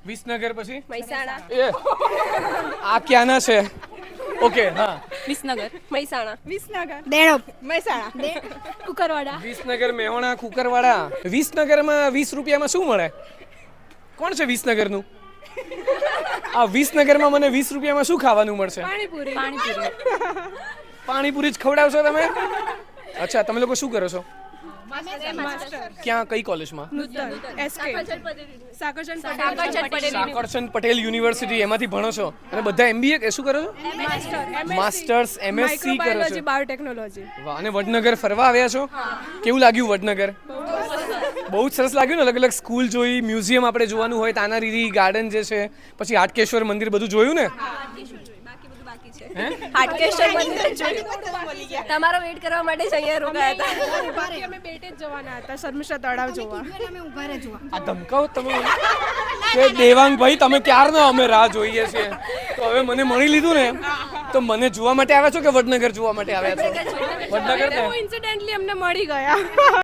વિસનગર પછી મહેસાણા, એ આ ક્યાંના છે? ઓકે હા, વિસનગર, મહેસાણા, દેણપ, મહેસાણા, કુકરવાડા, વિસનગર, મેહોણા, કુકરવાડા. વિસનગરમાં 20 રૂપિયામાં શું મળે? કોણ છે વિસનગરનું? આ વિસનગરમાં મને 20 રૂપિયામાં શું ખાવાનું મળશે? પાણીપુરી, પાણીપુરી જ ખવડાવશો તમે? અચ્છા, તમે લોકો શું કરો છો? ક્યાં, કઈ કોલેજમાં? સાકરચંદ પટેલ યુનિવર્સિટી, એમાંથી ભણો છો? અને બધા MBA કે શું કરો છો? માસ્ટર્સ, MSc કરો છો? બાયોટેકનોલોજી. વાહ. અને વડનગર ફરવા આવ્યા છો? કેવું લાગ્યું વડનગર? બહુ જ સરસ લાગ્યું ને. અલગ અલગ સ્કૂલ જોઈ, મ્યુઝિયમ આપણે જોવાનું હોય, તાનારીરી ગાર્ડન જે છે, પછી હાટકેશ્વર મંદિર, બધું જોયું ને? હાટકેશ્વર મંદિર જોયું. તમારો વેઇટ કરવા માટે જ અહીંયા રોકાયા હતા. અમે બેટે જ જવાના હતા શર્મિષ્ઠા તળાવ જોવા. આ ધમકાવો તમે કે દેવાંગભાઈ તમે ક્યારના અમે રાહ જોઈએ છીએ, તો હવે મને મળી લીધું ને, તો મને જોવા માટે આવ્યા છો કે વડનગર જોવા માટે આવ્યા છો? વડનગર ને ઇન્સિડેન્ટલી અમને મળી ગયા.